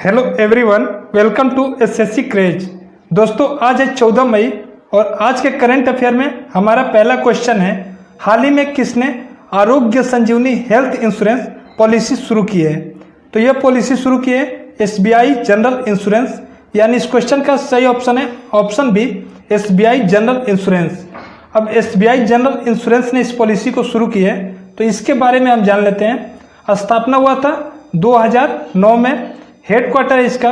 Hello everyone, welcome to SSC craze. दोस्तों, आज है 14 मई और आज के करंट अफेयर में हमारा पहला क्वेश्चन है, हाल ही में किसने आरोग्य संजीवनी हेल्थ इंश्योरेंस पॉलिसी शुरू की है। तो यह पॉलिसी शुरू की है एसबीआई जनरल इंश्योरेंस, यानी इस क्वेश्चन का सही ऑप्शन है option B, SBI general insurance. अब एसबीआई जनरल इंश्योरेंस ने इस पॉलिसी को शुरू की है, तो इसके बारे में हम जान लेते हैं। स्थापना हुआ था 2009 में, हेडक्वार्टर है इसका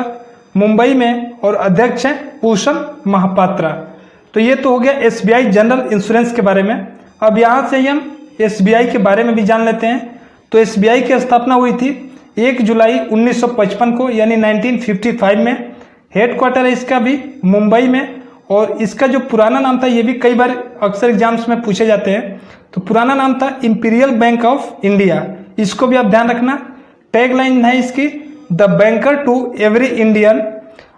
मुंबई में और अध्यक्ष हैं भूषण महापात्रा। तो ये तो हो गया एसबीआई जनरल इंश्योरेंस के बारे में। अब यहाँ से ही हम एसबीआई के बारे में भी जान लेते हैं। तो एसबीआई की स्थापना हुई थी 1 जुलाई 1955 को, यानी 1955 में। हेडक्वार्टर है इसका भी मुंबई में और इसका जो पुराना नाम था, ये भी कई बार अक्सर एग्जाम्स में पूछे जाते हैं। तो पुराना नाम था इंपीरियल बैंक ऑफ इंडिया, इसको भी आप ध्यान रखना। टैगलाइन है इसकी the banker to every Indian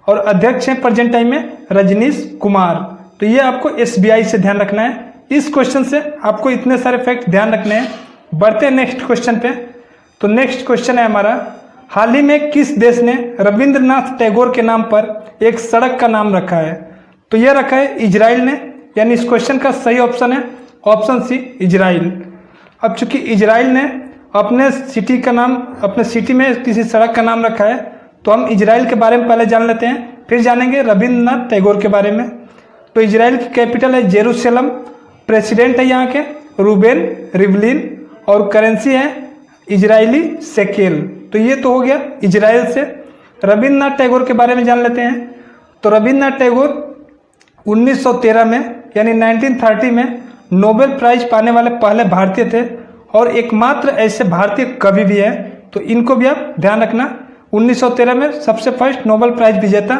और अध्यक्ष हैं प्रेजेंट टाइम में रजनीश कुमार। तो ये आपको एसबीआई से ध्यान रखना है। इस क्वेश्चन से आपको इतने सारे फैक्ट ध्यान रखने हैं। बढ़ते हैं नेक्स्ट क्वेश्चन पे। तो नेक्स्ट क्वेश्चन है हमारा, हाल ही में किस देश ने रविंद्रनाथ टैगोर के नाम पर एक सड़क का नाम रखा है। तो यह रखा है इजराइल ने, यानी इस क्वेश्चन का सही ऑप्शन है ऑप्शन सी, इजराइल। अब चूंकि इजराइल ने अपने सिटी का नाम, अपने सिटी में किसी सड़क का नाम रखा है, तो हम इजराइल के बारे में पहले जान लेते हैं, फिर जानेंगे रविंद्रनाथ टैगोर के बारे में। तो इजराइल की कैपिटल है जेरूसलम, प्रेसिडेंट है यहाँ के रूबेन रिवलिन और करेंसी है इजरायली शेकेल। तो ये तो हो गया इजराइल से। रविंद्रनाथ टैगोर के बारे में जान लेते हैं। तो रविंद्रनाथ टैगोर 1913 में, यानी 1930 में नोबेल प्राइज पाने वाले पहले भारतीय थे और एकमात्र ऐसे भारतीय कवि भी हैं। तो इनको भी आप ध्यान रखना। 1913 में सबसे फर्स्ट नोबेल प्राइज विजेता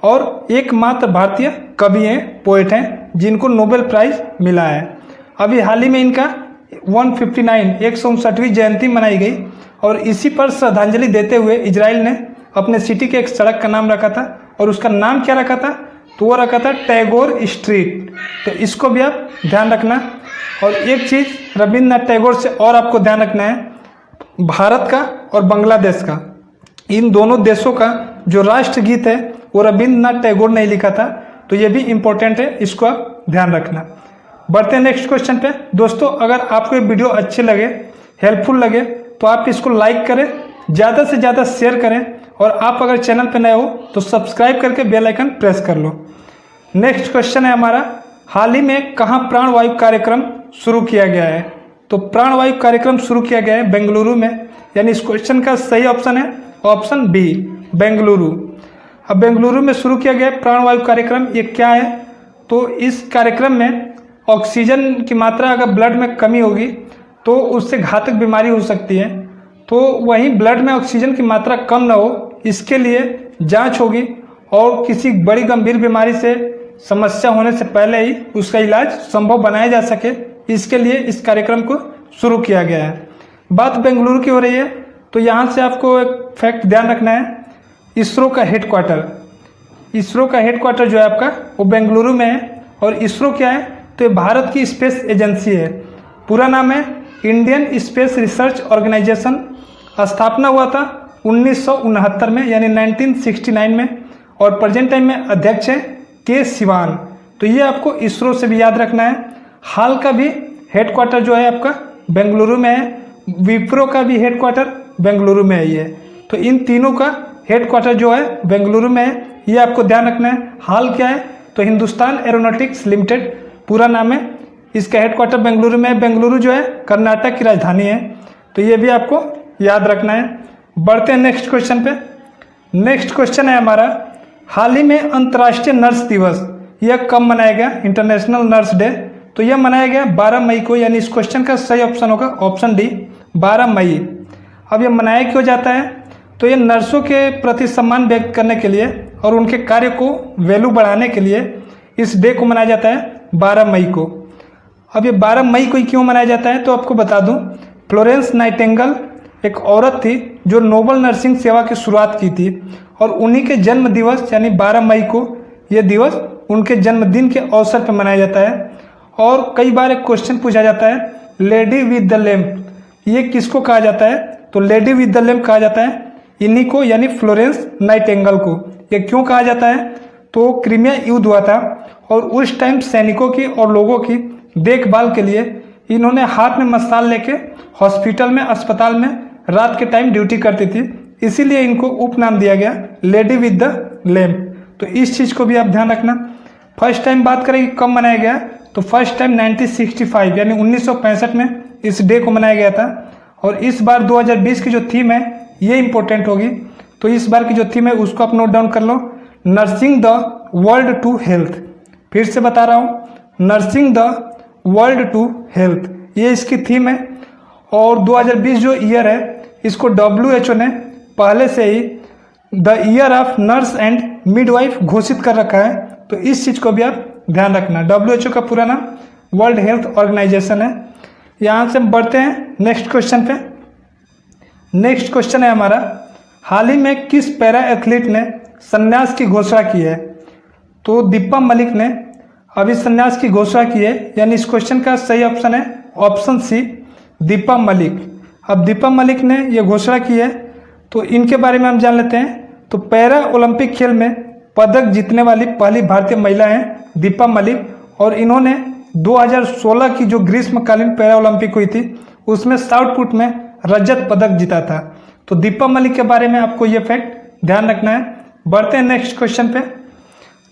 और एकमात्र भारतीय कवि हैं, पोएट हैं, जिनको नोबेल प्राइज मिला है। अभी हाल ही में इनका 159वीं जयंती मनाई गई और इसी पर श्रद्धांजलि देते हुए इजराइल ने अपने सिटी के एक सड़क का नाम रखा था और उसका नाम क्या रखा था, तो वो रखा था टैगोर स्ट्रीट। तो इसको भी आप ध्यान रखना। और एक चीज़ रविंद्रनाथ टैगोर से और आपको ध्यान रखना है, भारत का और बांग्लादेश का, इन दोनों देशों का जो राष्ट्रगीत है वो रविंद्रनाथ टैगोर ने लिखा था। तो ये भी इम्पोर्टेंट है, इसको आप ध्यान रखना। बढ़ते हैं नेक्स्ट क्वेश्चन पे। दोस्तों, अगर आपको ये वीडियो अच्छे लगे, हेल्पफुल लगे, तो आप इसको लाइक करें, ज़्यादा से ज़्यादा शेयर करें और आप अगर चैनल पर नए हो तो सब्सक्राइब करके बेल आइकन प्रेस कर लो। नेक्स्ट क्वेश्चन है हमारा, हाल ही में कहाँ प्राणवायु कार्यक्रम शुरू किया गया है। तो प्राणवायु कार्यक्रम शुरू किया गया है बेंगलुरु में, यानी इस क्वेश्चन का सही ऑप्शन है ऑप्शन बी, बेंगलुरु। अब बेंगलुरु में शुरू किया गया प्राणवायु कार्यक्रम, ये क्या है, तो इस कार्यक्रम में ऑक्सीजन की मात्रा अगर ब्लड में कमी होगी तो उससे घातक बीमारी हो सकती है। तो वहीं ब्लड में ऑक्सीजन की मात्रा कम ना हो, इसके लिए जांच होगी और किसी बड़ी गंभीर बीमारी से समस्या होने से पहले ही उसका इलाज संभव बनाया जा सके, इसके लिए इस कार्यक्रम को शुरू किया गया है। बात बेंगलुरु की हो रही है, तो यहाँ से आपको एक फैक्ट ध्यान रखना है, इसरो का हेडक्वार्टर, इसरो का हेडक्वार्टर जो है आपका वो बेंगलुरु में है। और इसरो क्या है, तो ये भारत की स्पेस एजेंसी है। पूरा नाम है इंडियन स्पेस रिसर्च ऑर्गेनाइजेशन। स्थापना हुआ था 1969 में, यानी 1969 में और प्रेजेंट टाइम में अध्यक्ष है के सिवान। तो ये आपको इसरो से भी याद रखना है। हाल का भी हेडक्वार्टर जो है आपका बेंगलुरु में है, विप्रो का भी हेडक्वार्टर बेंगलुरु में ही है। तो इन तीनों का हेडक्वार्टर जो है बेंगलुरु में है, ये आपको ध्यान रखना है। हाल क्या है, तो हिंदुस्तान एरोनॉटिक्स लिमिटेड पूरा नाम है, इसका हेडक्वार्टर बेंगलुरु में है। बेंगलुरु जो है कर्नाटक की राजधानी है, तो ये भी आपको याद रखना है। बढ़ते हैं नेक्स्ट क्वेश्चन पे। नेक्स्ट क्वेश्चन है हमारा, हाल ही में अंतर्राष्ट्रीय नर्स दिवस यह कब मनाया गया, इंटरनेशनल नर्स डे। तो यह मनाया गया 12 मई को, यानी इस क्वेश्चन का सही ऑप्शन होगा ऑप्शन डी, 12 मई। अब यह मनाया क्यों जाता है, तो ये नर्सों के प्रति सम्मान व्यक्त करने के लिए और उनके कार्य को वैल्यू बढ़ाने के लिए इस डे को मनाया जाता है 12 मई को। अब ये 12 मई को ही क्यों मनाया जाता है, तो आपको बता दूं, फ्लोरेंस नाइटिंगेल एक औरत थी जो नोबल नर्सिंग सेवा की शुरुआत की थी और उन्हीं के जन्म दिवस यानी 12 मई को यह दिवस उनके जन्मदिन के अवसर पर मनाया जाता है। और कई बार एक क्वेश्चन पूछा जाता है, लेडी विद द लैम्प, ये किसको कहा जाता है, तो लेडी विद द लैम्प कहा जाता है इन्हीं को यानी फ्लोरेंस नाइटिंगेल को। ये क्यों कहा जाता है? तो क्रीमिया युद्ध हुआ था और उस टाइम सैनिकों की और लोगों की देखभाल के लिए इन्होंने हाथ में मशाल लेके हॉस्पिटल में, अस्पताल में रात के टाइम ड्यूटी करती थी, इसीलिए इनको उपनाम दिया गया लेडी विद द लैम्प। तो इस चीज़ को भी आप ध्यान रखना। फर्स्ट टाइम बात करें कि कब मनाया गया, तो फर्स्ट टाइम 1965 यानी 1965 में इस डे को मनाया गया था। और इस बार 2020 की जो थीम है ये इंपॉर्टेंट होगी। तो इस बार की जो थीम है उसको आप नोट डाउन कर लो, nursing the world to health. फिर से बता रहा हूँ, nursing the world to health, ये इसकी थीम है। और 2020 जो ईयर है इसको WHO ने पहले से ही the year of nurse and midwife घोषित कर रखा है। तो इस चीज़ को भी आप ध्यान रखना। WHO का पूरा नाम वर्ल्ड हेल्थ ऑर्गेनाइजेशन है। यहाँ से हम बढ़ते हैं नेक्स्ट क्वेश्चन पे। नेक्स्ट क्वेश्चन है हमारा, हाल ही में किस पैरा एथलीट ने संन्यास की घोषणा की है? तो दीपा मलिक ने अभी संन्यास की घोषणा की है, यानी इस क्वेश्चन का सही ऑप्शन है ऑप्शन सी, दीपा मलिक। अब दीपा मलिक ने यह घोषणा की है, तो इनके बारे में हम जान लेते हैं। तो पैरा ओलंपिक खेल में पदक जीतने वाली पहली भारतीय महिला हैं दीपा मलिक, और इन्होंने 2016 की जो ग्रीष्मकालीन पैरा ओलंपिक हुई थी उसमें शॉट पुट में रजत पदक जीता था। तो दीपा मलिक के बारे में आपको ये फैक्ट ध्यान रखना है। बढ़ते हैं नेक्स्ट क्वेश्चन पे।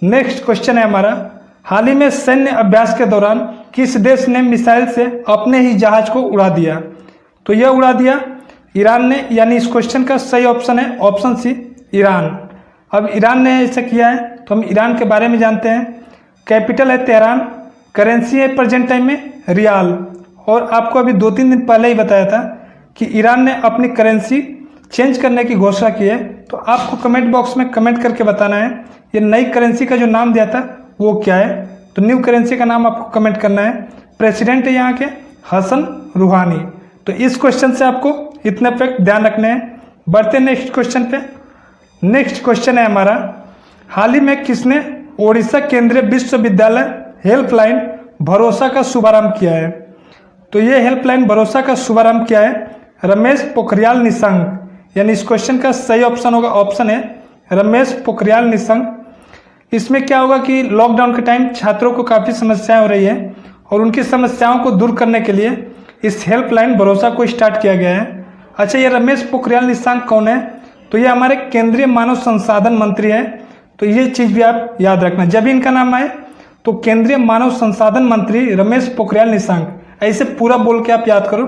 नेक्स्ट क्वेश्चन है हमारा, हाल ही में सैन्य अभ्यास के दौरान किस देश ने मिसाइल से अपने ही जहाज को उड़ा दिया? तो यह उड़ा दिया ईरान ने, यानी इस क्वेश्चन का सही ऑप्शन है ऑप्शन सी, ईरान। अब ईरान ने ऐसा किया है तो हम ईरान के बारे में जानते हैं। कैपिटल है तेहरान, करेंसी है प्रेजेंट टाइम में रियाल। और आपको अभी 2-3 दिन पहले ही बताया था कि ईरान ने अपनी करेंसी चेंज करने की घोषणा की है। तो आपको कमेंट बॉक्स में कमेंट करके बताना है ये नई करेंसी का जो नाम दिया था वो क्या है। तो न्यू करेंसी का नाम आपको कमेंट करना है। प्रेसिडेंट है यहाँ के हसन रूहानी। तो इस क्वेश्चन से आपको इतने फैक्ट ध्यान रखने हैं। बढ़ते हैं नेक्स्ट क्वेश्चन पे। नेक्स्ट क्वेश्चन है हमारा, हाल ही में किसने ओडिशा केंद्रीय विश्वविद्यालय हेल्पलाइन भरोसा का शुभारंभ किया है? तो ये हेल्पलाइन भरोसा का शुभारंभ किया है रमेश पोखरियाल निशंक, यानी इस क्वेश्चन का सही ऑप्शन होगा ऑप्शन है रमेश पोखरियाल निशंक। इसमें क्या होगा कि लॉकडाउन के टाइम छात्रों को काफ़ी समस्याएं हो रही है और उनकी समस्याओं को दूर करने के लिए इस हेल्पलाइन भरोसा को स्टार्ट किया गया है। अच्छा, ये रमेश पोखरियाल निशंक कौन है? तो ये हमारे केंद्रीय मानव संसाधन मंत्री है। तो ये चीज़ भी आप याद रखना, जब भी इनका नाम आए तो केंद्रीय मानव संसाधन मंत्री रमेश पोखरियाल निशंक, ऐसे पूरा बोल के आप याद करो।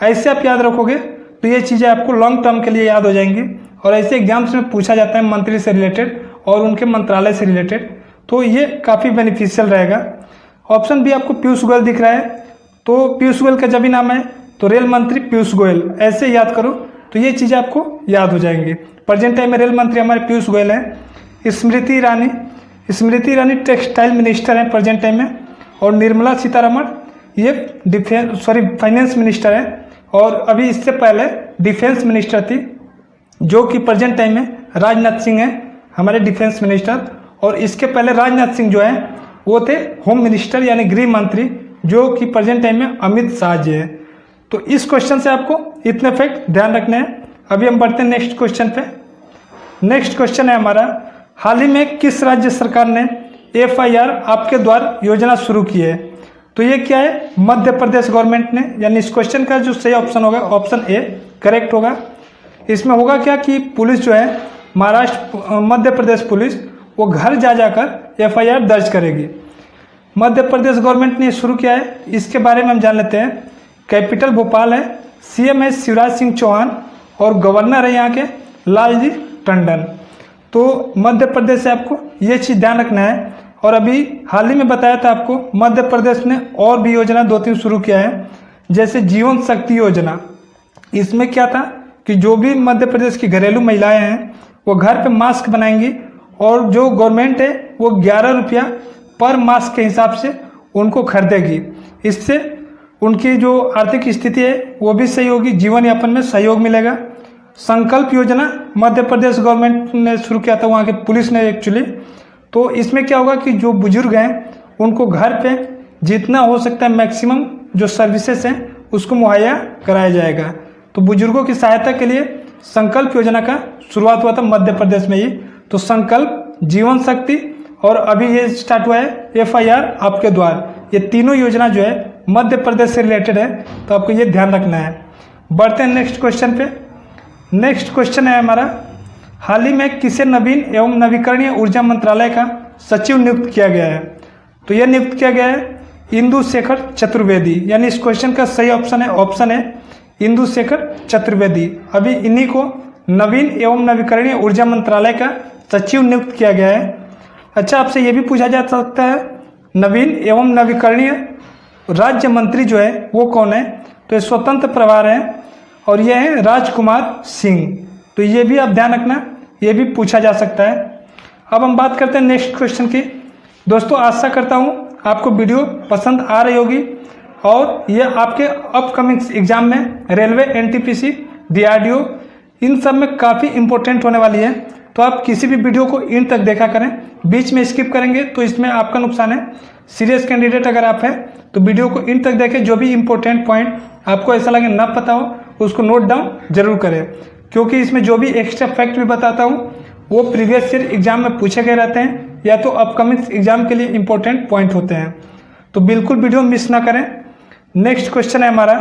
ऐसे आप याद रखोगे तो ये चीज़ें आपको लॉन्ग टर्म के लिए याद हो जाएंगी। और ऐसे एग्जाम्स में पूछा जाता है मंत्री से रिलेटेड और उनके मंत्रालय से रिलेटेड, तो ये काफ़ी बेनिफिशियल रहेगा। ऑप्शन भी आपको पीयूष गोयल दिख रहा है, तो पीयूष गोयल का जब भी नाम है तो रेल मंत्री पीयूष गोयल, ऐसे याद करो तो ये चीज़ें आपको याद हो जाएंगी। प्रेजेंट टाइम में रेल मंत्री हमारे पीयूष गोयल हैं। स्मृति ईरानी टेक्सटाइल मिनिस्टर हैं प्रेजेंट टाइम में। और निर्मला सीतारमण ये फाइनेंस मिनिस्टर है। और अभी इससे पहले डिफेंस मिनिस्टर थी जो कि प्रेजेंट टाइम में राजनाथ सिंह हैं हमारे डिफेंस मिनिस्टर। और इसके पहले राजनाथ सिंह जो है वो थे होम मिनिस्टर यानी गृह मंत्री, जो कि प्रेजेंट टाइम में अमित शाह जी है। तो इस क्वेश्चन से आपको इतने फैक्ट ध्यान रखने हैं। अभी हम बढ़ते हैं नेक्स्ट क्वेश्चन पे। नेक्स्ट क्वेश्चन है हमारा, हाल ही में किस राज्य सरकार ने FIR आपके द्वार योजना शुरू की है? तो ये क्या है? मध्य प्रदेश गवर्नमेंट ने, यानी इस क्वेश्चन का जो सही ऑप्शन होगा ऑप्शन ए करेक्ट होगा। इसमें होगा क्या कि पुलिस जो है महाराष्ट्र मध्य प्रदेश पुलिस वो घर जा जाकर FIR दर्ज करेगी। मध्य प्रदेश गवर्नमेंट ने शुरू किया है, इसके बारे में हम जान लेते हैं। कैपिटल भोपाल है, CM है शिवराज सिंह चौहान और गवर्नर है यहाँ के लालजी टंडन। तो मध्य प्रदेश से आपको ये चीज़ ध्यान रखना है। और अभी हाल ही में बताया था आपको मध्य प्रदेश ने और भी योजना 2-3 शुरू किया है, जैसे जीवन शक्ति योजना। इसमें क्या था कि जो भी मध्य प्रदेश की घरेलू महिलाएं हैं वो घर पे मास्क बनाएंगी और जो गवर्नमेंट है वो 11 रुपया पर मास्क के हिसाब से उनको खरीदेगी। इससे उनकी जो आर्थिक स्थिति है वो भी सही होगी, जीवन यापन में सहयोग मिलेगा। संकल्प योजना मध्य प्रदेश गवर्नमेंट ने शुरू किया था, वहाँ के पुलिस ने एक्चुअली। तो इसमें क्या होगा कि जो बुजुर्ग हैं उनको घर पे जितना हो सकता है मैक्सिमम जो सर्विसेज हैं उसको मुहैया कराया जाएगा। तो बुजुर्गों की सहायता के लिए संकल्प योजना का शुरुआत हुआ था मध्य प्रदेश में ही। तो संकल्प, जीवन शक्ति और अभी ये स्टार्ट हुआ है FIR आपके द्वार, ये तीनों योजना जो है मध्य प्रदेश से रिलेटेड है, तो आपको ये ध्यान रखना है। बढ़ते हैं नेक्स्ट क्वेश्चन पे। नेक्स्ट क्वेश्चन है हमारा, हाल ही में किसे नवीन एवं नवीकरणीय ऊर्जा मंत्रालय का सचिव नियुक्त किया गया है? तो यह नियुक्त किया गया है इंदु शेखर चतुर्वेदी, यानी इस क्वेश्चन का सही ऑप्शन है इंदु शेखर चतुर्वेदी। अभी इन्हीं को नवीन एवं नवीकरणीय ऊर्जा मंत्रालय का सचिव नियुक्त किया गया है। अच्छा, आपसे यह भी पूछा जा सकता है नवीन एवं नवीकरणीय राज्य मंत्री जो है वो कौन है? तो ये स्वतंत्र प्रभार है और ये है राजकुमार सिंह। तो ये भी आप ध्यान रखना, ये भी पूछा जा सकता है। अब हम बात करते हैं नेक्स्ट क्वेश्चन की। दोस्तों, आशा करता हूँ आपको वीडियो पसंद आ रही होगी और ये आपके अपकमिंग एग्जाम में रेलवे, NTPC, DRDO इन सब में काफ़ी इंपॉर्टेंट होने वाली है। तो आप किसी भी वीडियो को इन तक देखा करें, बीच में स्किप करेंगे तो इसमें आपका नुकसान है। सीरियस कैंडिडेट अगर आप हैं तो वीडियो को इन तक देखें, जो भी इंपॉर्टेंट पॉइंट आपको ऐसा लगे ना पता हो उसको नोट डाउन जरूर करें, क्योंकि इसमें जो भी एक्स्ट्रा फैक्ट भी बताता हूँ वो प्रीवियस ईयर एग्जाम में पूछे गए रहते हैं या तो अपकमिंग एग्जाम के लिए इंपॉर्टेंट पॉइंट होते हैं। तो बिल्कुल वीडियो मिस ना करें। नेक्स्ट क्वेश्चन है हमारा,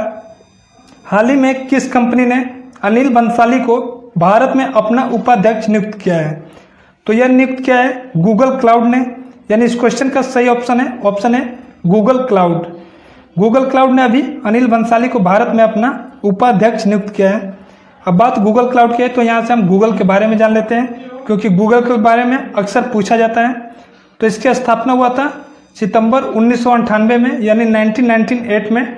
हाल ही में किस कंपनी ने अनिल बंसाली को भारत में अपना उपाध्यक्ष नियुक्त किया है? तो यह नियुक्त किया है गूगल क्लाउड ने, यानी इस क्वेश्चन का सही ऑप्शन है गूगल क्लाउड। गूगल क्लाउड ने अभी अनिल बंसाली को भारत में अपना उपाध्यक्ष नियुक्त किया है। अब बात गूगल क्लाउड की है तो यहाँ से हम गूगल के बारे में जान लेते हैं, क्योंकि गूगल के बारे में अक्सर पूछा जाता है। तो इसकी स्थापना हुआ था सितंबर 1998 में, यानी 1998 में।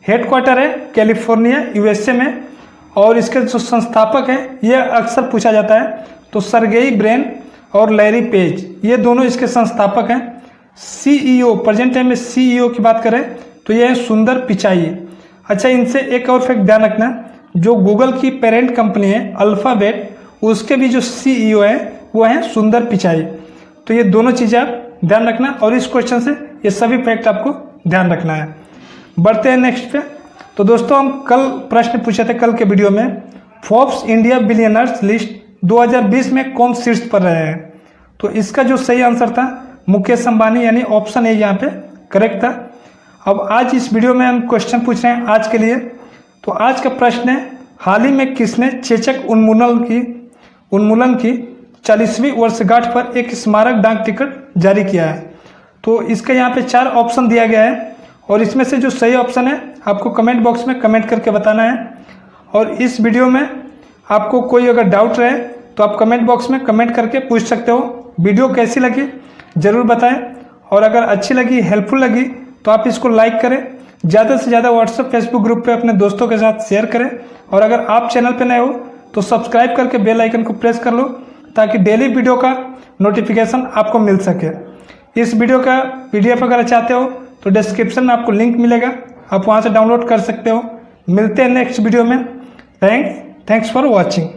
हेडक्वार्टर है कैलिफोर्निया, USA में। और इसके जो संस्थापक है ये अक्सर पूछा जाता है, तो सर्गेई ब्रेन और लैरी पेज, ये दोनों इसके संस्थापक हैं। CEO, प्रेजेंट टाइम में CEO की बात करें तो ये है सुंदर पिचाई। अच्छा, इनसे एक और फैक्ट ध्यान रखना, जो गूगल की पेरेंट कंपनी है अल्फाबेट, उसके भी जो CEO है वो है सुंदर पिचाई। तो ये दोनों चीज़ें आप ध्यान रखना और इस क्वेश्चन से ये सभी फैक्ट आपको ध्यान रखना है। बढ़ते हैं नेक्स्ट पे। तो दोस्तों, हम कल प्रश्न पूछे थे कल के वीडियो में, फोर्ब्स इंडिया बिलियनर्स लिस्ट 2020 में कौन शीर्ष पर रहे हैं? तो इसका जो सही आंसर था मुकेश अंबानी, यानी ऑप्शन ए यहाँ पे करेक्ट था। अब आज इस वीडियो में हम क्वेश्चन पूछ रहे हैं आज के लिए। तो आज का प्रश्न है, हाल ही में किसने चेचक उन्मूलन की 40वीं वर्षगांठ पर एक स्मारक डाक टिकट जारी किया है? तो इसका यहाँ पे 4 ऑप्शन दिया गया है और इसमें से जो सही ऑप्शन है आपको कमेंट बॉक्स में कमेंट करके बताना है। और इस वीडियो में आपको कोई अगर डाउट रहे तो आप कमेंट बॉक्स में कमेंट करके पूछ सकते हो। वीडियो कैसी लगी ज़रूर बताएं और अगर अच्छी लगी, हेल्पफुल लगी तो आप इसको लाइक करें, ज़्यादा से ज़्यादा व्हाट्सएप, फेसबुक ग्रुप पे अपने दोस्तों के साथ शेयर करें। और अगर आप चैनल पे नए हो तो सब्सक्राइब करके बेल आइकन को प्रेस कर लो, ताकि डेली वीडियो का नोटिफिकेशन आपको मिल सके। इस वीडियो का PDF अगर चाहते हो तो डिस्क्रिप्शन में आपको लिंक मिलेगा, आप वहाँ से डाउनलोड कर सकते हो। मिलते हैं नेक्स्ट वीडियो में। Thanks for watching.